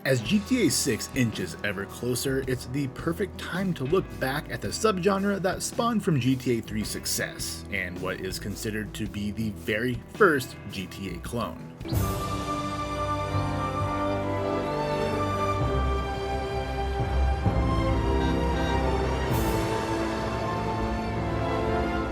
As GTA 6 inches ever closer, it's the perfect time to look back at the subgenre that spawned from GTA 3's success, and what is considered to be the very first GTA clone.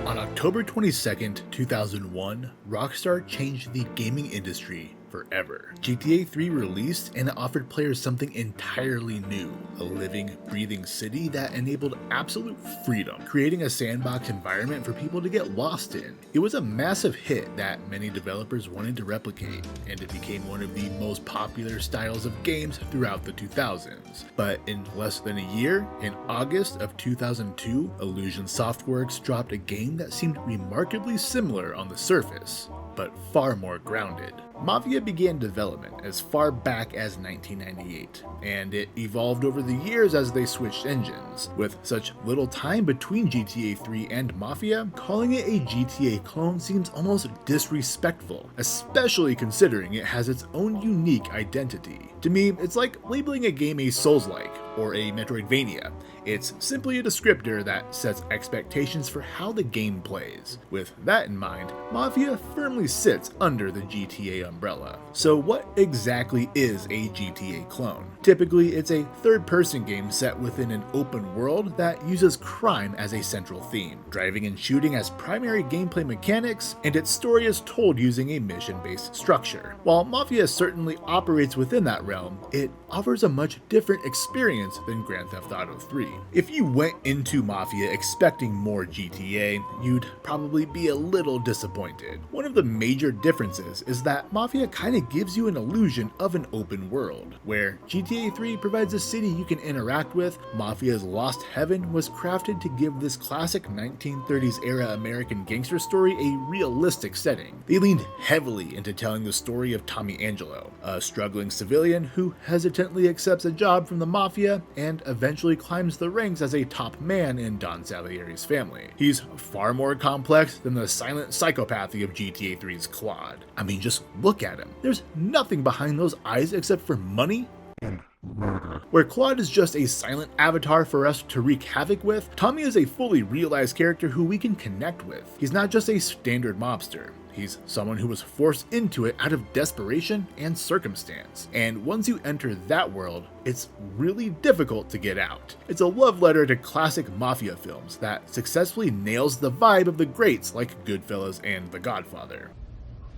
On October 22nd, 2001, Rockstar changed the gaming industry forever. GTA 3 released and it offered players something entirely new, a living, breathing city that enabled absolute freedom, creating a sandbox environment for people to get lost in. It was a massive hit that many developers wanted to replicate, and it became one of the most popular styles of games throughout the 2000s. But in less than a year, in August of 2002, Illusion Softworks dropped a game that seemed remarkably similar on the surface, but far more grounded. Mafia began development as far back as 1998, and it evolved over the years as they switched engines. With such little time between GTA 3 and Mafia, calling it a GTA clone seems almost disrespectful, especially considering it has its own unique identity. To me, it's like labeling a game a Souls-like or a Metroidvania. It's simply a descriptor that sets expectations for how the game plays. With that in mind, Mafia firmly sits under the GTA umbrella. So what exactly is a GTA clone? Typically, it's a third-person game set within an open world that uses crime as a central theme, driving and shooting as primary gameplay mechanics, and its story is told using a mission-based structure. While Mafia certainly operates within that realm, it offers a much different experience than Grand Theft Auto 3. If you went into Mafia expecting more GTA, you'd probably be a little disappointed. One of the major differences is that Mafia kinda gives you an illusion of an open world. Where GTA 3 provides a city you can interact with, Mafia's Lost Heaven was crafted to give this classic 1930s era American gangster story a realistic setting. They leaned heavily into telling the story of Tommy Angelo, a struggling civilian who hesitantly accepts a job from the Mafia and eventually climbs the ranks as a top man in Don Salieri's family. He's far more complex than the silent psychopathy of GTA 3's Claude. I mean, just look at him. There's nothing behind those eyes except for money and murder. Where Claude is just a silent avatar for us to wreak havoc with, Tommy is a fully realized character who we can connect with. He's not just a standard mobster. He's someone who was forced into it out of desperation and circumstance. And once you enter that world, it's really difficult to get out. It's a love letter to classic Mafia films that successfully nails the vibe of the greats like Goodfellas and The Godfather.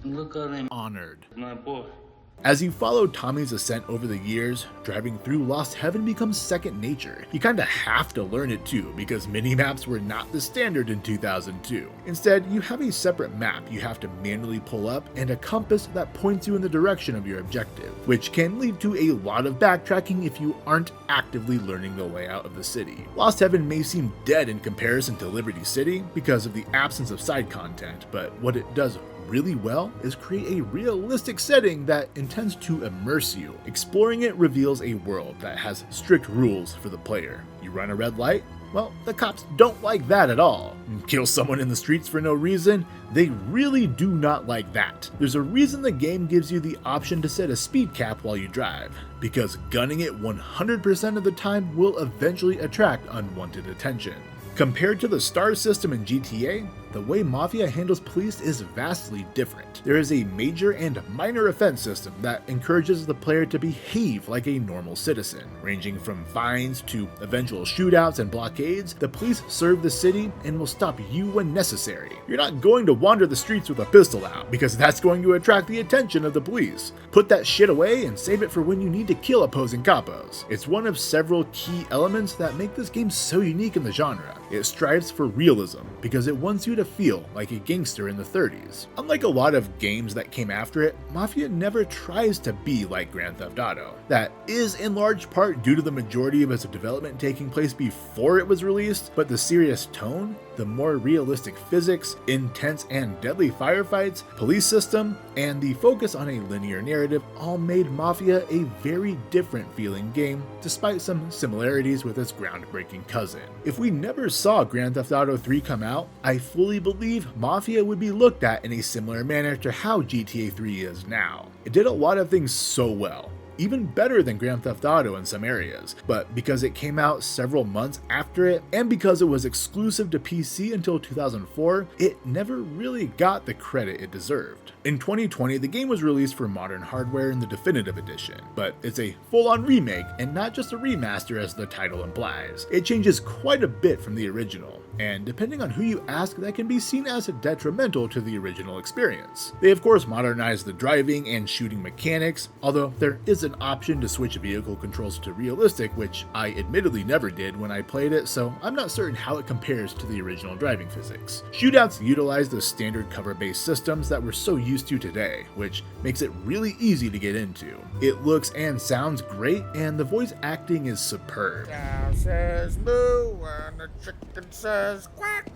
Look at him. Honored. My boy. As you follow Tommy's ascent over the years, driving through Lost Heaven becomes second nature. You kinda have to learn it too, because mini-maps were not the standard in 2002. Instead, you have a separate map you have to manually pull up and a compass that points you in the direction of your objective, which can lead to a lot of backtracking if you aren't actively learning the layout of the city. Lost Heaven may seem dead in comparison to Liberty City because of the absence of side content, but what it does really well is create a realistic setting that intends to immerse you. Exploring it reveals a world that has strict rules for the player. You run a red light? Well, the cops don't like that at all. Kill someone in the streets for no reason? They really do not like that. There's a reason the game gives you the option to set a speed cap while you drive, because gunning it 100% of the time will eventually attract unwanted attention. Compared to the star system in GTA, the way Mafia handles police is vastly different. There is a major and minor offense system that encourages the player to behave like a normal citizen. Ranging from fines to eventual shootouts and blockades, the police serve the city and will stop you when necessary. You're not going to wander the streets with a pistol out, because that's going to attract the attention of the police. Put that shit away and save it for when you need to kill opposing capos. It's one of several key elements that make this game so unique in the genre. It strives for realism because it wants you to feel like a gangster in the 30s. Unlike a lot of games that came after it, Mafia never tries to be like Grand Theft Auto. That is in large part due to the majority of its development taking place before it was released, but the serious tone, the more realistic physics, intense and deadly firefights, police system, and the focus on a linear narrative all made Mafia a very different feeling game, despite some similarities with its groundbreaking cousin. If we never saw Grand Theft Auto 3 come out, I fully believe Mafia would be looked at in a similar manner to how GTA 3 is now. It did a lot of things so well. even better than Grand Theft Auto in some areas, but because it came out several months after it, and because it was exclusive to PC until 2004, it never really got the credit it deserved. In 2020, the game was released for modern hardware in the Definitive Edition, but it's a full-on remake and not just a remaster as the title implies. It changes quite a bit from the original, and depending on who you ask, that can be seen as detrimental to the original experience. They of course modernized the driving and shooting mechanics, although there is an option to switch vehicle controls to realistic, which I admittedly never did when I played it, so I'm not certain how it compares to the original driving physics. Shootouts utilize the standard cover-based systems that we're so used to today, which makes it really easy to get into. It looks and sounds great, and the voice acting is superb. Cow says moo and the chicken says quack.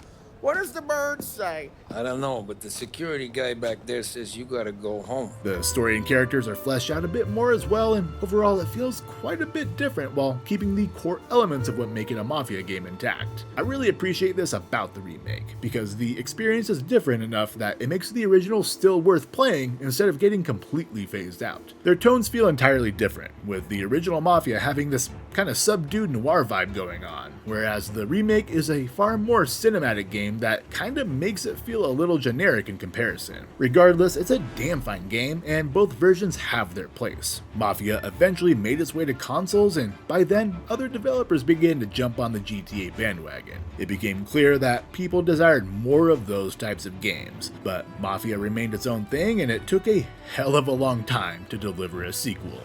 What does the bird say? I don't know, but the security guy back there says you gotta go home. The story and characters are fleshed out a bit more as well, and overall it feels quite a bit different while keeping the core elements of what make it a Mafia game intact. I really appreciate this about the remake, because the experience is different enough that it makes the original still worth playing instead of getting completely phased out. Their tones feel entirely different, with the original Mafia having this kind of subdued noir vibe going on, whereas the remake is a far more cinematic game that kind of makes it feel a little generic in comparison. Regardless, it's a damn fine game, and both versions have their place. Mafia eventually made its way to consoles, and by then, other developers began to jump on the GTA bandwagon. It became clear that people desired more of those types of games, but Mafia remained its own thing, and it took a hell of a long time to deliver a sequel.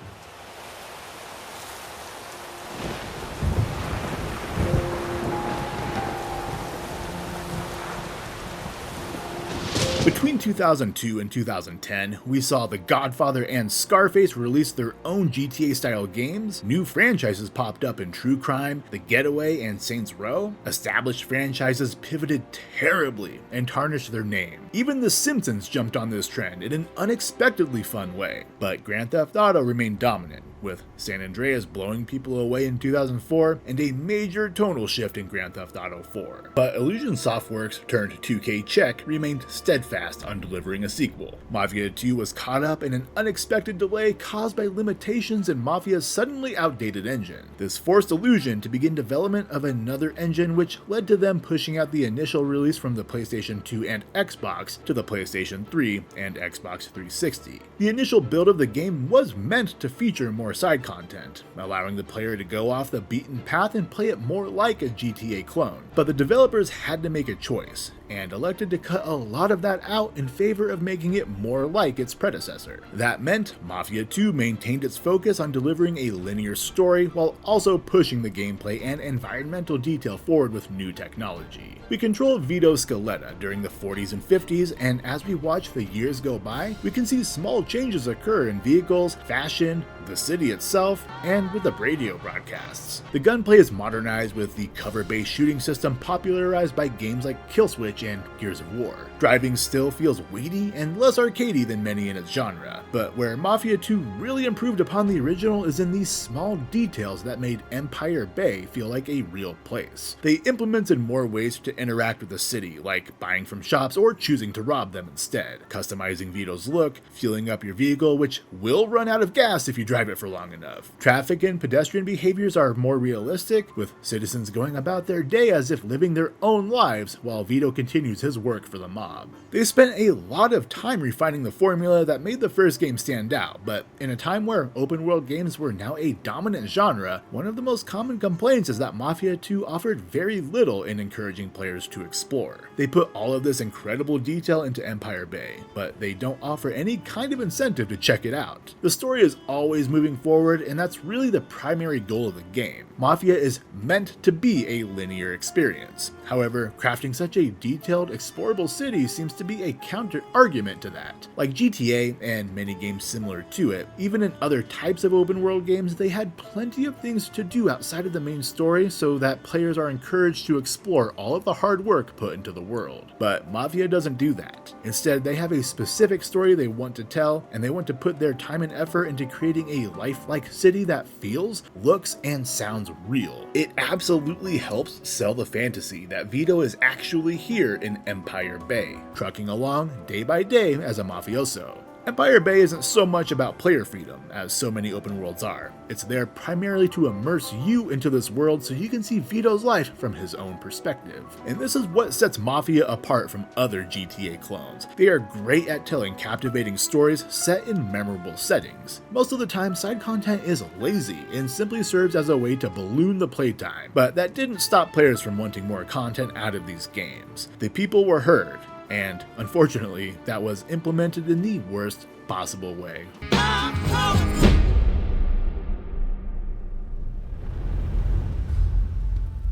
Between 2002 and 2010, we saw The Godfather and Scarface release their own GTA-style games, new franchises popped up in True Crime, The Getaway, and Saints Row, established franchises pivoted terribly and tarnished their name. Even The Simpsons jumped on this trend in an unexpectedly fun way, but Grand Theft Auto remained dominant, with San Andreas blowing people away in 2004 and a major tonal shift in Grand Theft Auto 4. But Illusion Softworks turned 2K Czech remained steadfast on delivering a sequel. Mafia II was caught up in an unexpected delay caused by limitations in Mafia's suddenly outdated engine. This forced Illusion to begin development of another engine, which led to them pushing out the initial release from the PlayStation 2 and Xbox to the PlayStation 3 and Xbox 360. The initial build of the game was meant to feature more side content, allowing the player to go off the beaten path and play it more like a GTA clone. But the developers had to make a choice, and elected to cut a lot of that out in favor of making it more like its predecessor. That meant Mafia II maintained its focus on delivering a linear story while also pushing the gameplay and environmental detail forward with new technology. We control Vito Scaletta during the 40s and 50s, and as we watch the years go by, we can see small changes occur in vehicles, fashion, the city itself, and with the radio broadcasts. The gunplay is modernized with the cover-based shooting system popularized by games like Killswitch and Gears of War. Driving still feels weighty and less arcadey than many in its genre, but where Mafia 2 really improved upon the original is in these small details that made Empire Bay feel like a real place. They implemented more ways to interact with the city, like buying from shops or choosing to rob them instead, customizing Vito's look, fueling up your vehicle, which will run out of gas if you drive it for long enough. Traffic and pedestrian behaviors are more realistic, with citizens going about their day as if living their own lives while Vito continues his work for the mob. They spent a lot of time refining the formula that made the first game stand out, but in a time where open world games were now a dominant genre, one of the most common complaints is that Mafia 2 offered very little in encouraging players to explore. They put all of this incredible detail into Empire Bay, but they don't offer any kind of incentive to check it out. The story is always moving forward, and that's really the primary goal of the game. Mafia is meant to be a linear experience. However, crafting such a detailed, explorable city seems to be a counter-argument to that. Like GTA and many games similar to it, even in other types of open world games, they had plenty of things to do outside of the main story so that players are encouraged to explore all of the hard work put into the world. But Mafia doesn't do that. Instead, they have a specific story they want to tell, and they want to put their time and effort into creating a lifelike city that feels, looks, and sounds real. It absolutely helps sell the fantasy that Vito is actually here in Empire Bay, trucking along day by day as a mafioso. Empire Bay isn't so much about player freedom, as so many open worlds are. It's there primarily to immerse you into this world so you can see Vito's life from his own perspective. And this is what sets Mafia apart from other GTA clones. They are great at telling captivating stories set in memorable settings. Most of the time, side content is lazy and simply serves as a way to balloon the playtime, but that didn't stop players from wanting more content out of these games. The people were heard, and unfortunately, that was implemented in the worst possible way.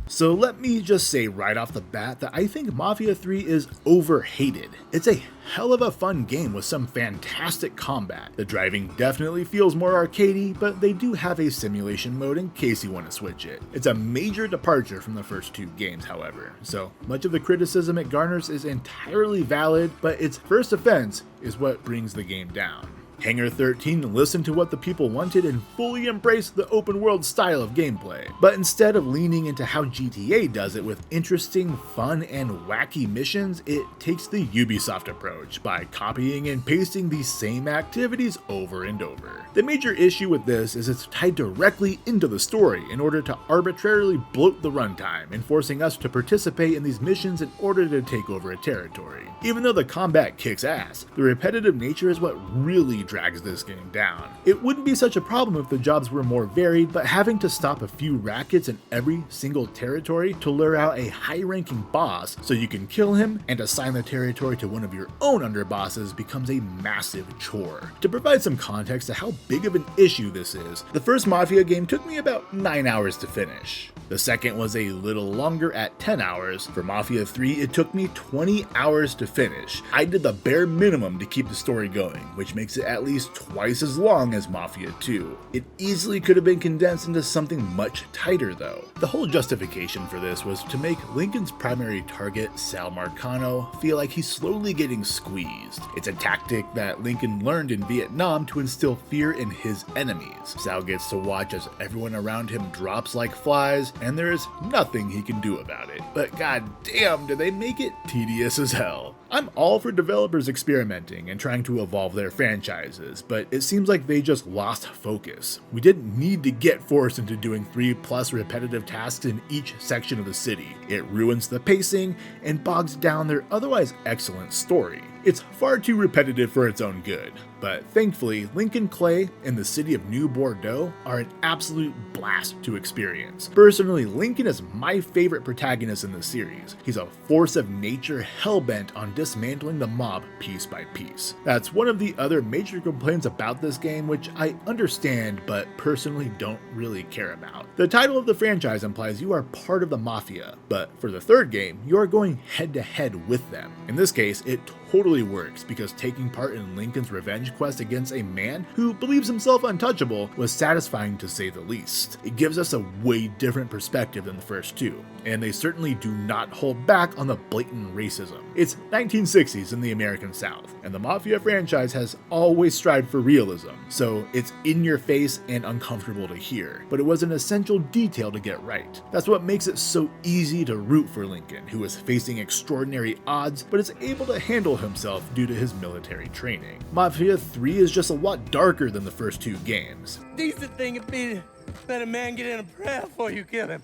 So let me just say right off the bat that I think Mafia 3 is overhated. It's a hell of a fun game with some fantastic combat. The driving definitely feels more arcadey, but they do have a simulation mode in case you want to switch it. It's a major departure from the first two games, however, so much of the criticism it garners is entirely valid, but its first offense is what brings the game down. Hangar 13 listened to what the people wanted and fully embraced the open world style of gameplay. But instead of leaning into how GTA does it with interesting, fun, and wacky missions, it takes the Ubisoft approach by copying and pasting these same activities over and over. The major issue with this is it's tied directly into the story in order to arbitrarily bloat the runtime and forcing us to participate in these missions in order to take over a territory. Even though the combat kicks ass, the repetitive nature is what really drags this game down. It wouldn't be such a problem if the jobs were more varied, but having to stop a few rackets in every single territory to lure out a high-ranking boss so you can kill him and assign the territory to one of your own underbosses becomes a massive chore. To provide some context to how big of an issue this is, the first Mafia game took me about 9 hours to finish. The second was a little longer at 10 hours. For Mafia 3, it took me 20 hours to finish. I did the bare minimum to keep the story going, which makes it at least twice as long as Mafia 2. It easily could have been condensed into something much tighter though. The whole justification for this was to make Lincoln's primary target, Sal Marcano, feel like he's slowly getting squeezed. It's a tactic that Lincoln learned in Vietnam to instill fear in his enemies. Sal gets to watch as everyone around him drops like flies, and there is nothing he can do about it. But goddamn, do they make it tedious as hell. I'm all for developers experimenting and trying to evolve their franchises, but it seems like they just lost focus. We didn't need to get forced into doing 3+ repetitive tasks in each section of the city. It ruins the pacing and bogs down their otherwise excellent story. It's far too repetitive for its own good, but thankfully, Lincoln Clay and the city of New Bordeaux are an absolute blast to experience. Personally, Lincoln is my favorite protagonist in the series. He's a force of nature hellbent on dismantling the mob piece by piece. That's one of the other major complaints about this game, which I understand but personally don't really care about. The title of the franchise implies you are part of the Mafia, but for the third game, you are going head to head with them. In this case, it totally works because taking part in Lincoln's revenge quest against a man who believes himself untouchable was satisfying to say the least. It gives us a way different perspective than the first two, and they certainly do not hold back on the blatant racism. It's 1960s in the American South, and the Mafia franchise has always strived for realism, so it's in your face and uncomfortable to hear, but it was an essential detail to get right. That's what makes it so easy to root for Lincoln, who is facing extraordinary odds, but is able to handle himself due to his military training. Mafia 3 is just a lot darker than the first two games. Decent thing would be to let a man get in a prayer before you kill him.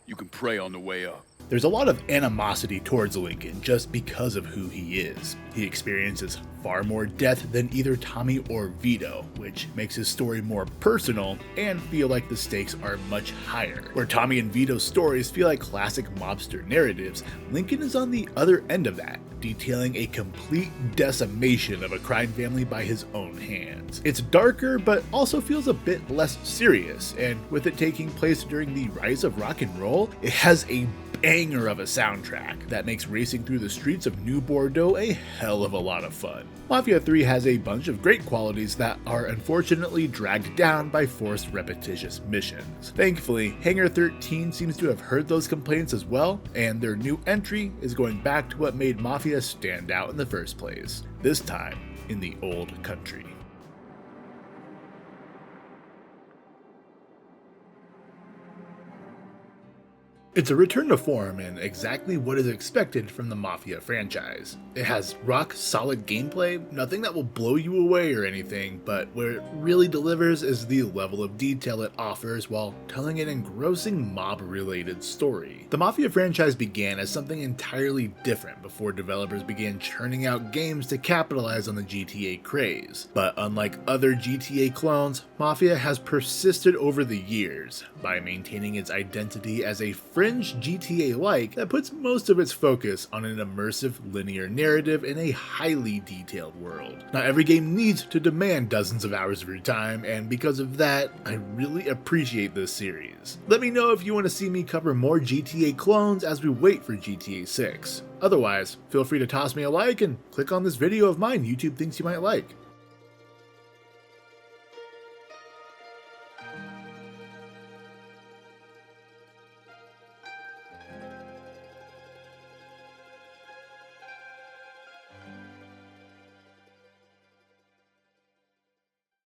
You can pray on the way up. There's a lot of animosity towards Lincoln just because of who he is. He experiences far more death than either Tommy or Vito, which makes his story more personal and feel like the stakes are much higher. Where Tommy and Vito's stories feel like classic mobster narratives, Lincoln is on the other end of that, detailing a complete decimation of a crime family by his own hands. It's darker, but also feels a bit less serious, and with it taking place during the rise of rock and roll, it has a banger of a soundtrack that makes racing through the streets of New Bordeaux a hell of a lot of fun. Mafia 3 has a bunch of great qualities that are unfortunately dragged down by forced repetitious missions. Thankfully, Hangar 13 seems to have heard those complaints as well, and their new entry is going back to what made Mafia stand out in the first place, this time in the old country. It's a return to form and exactly what is expected from the Mafia franchise. It has rock solid gameplay, nothing that will blow you away or anything, but where it really delivers is the level of detail it offers while telling an engrossing mob-related story. The Mafia franchise began as something entirely different before developers began churning out games to capitalize on the GTA craze. But unlike other GTA clones, Mafia has persisted over the years by maintaining its identity as a fringe GTA-like that puts most of its focus on an immersive linear narrative in a highly detailed world. Not every game needs to demand dozens of hours of your time, and because of that, I really appreciate this series. Let me know if you want to see me cover more GTA clones as we wait for GTA 6. Otherwise, feel free to toss me a like and click on this video of mine YouTube thinks you might like.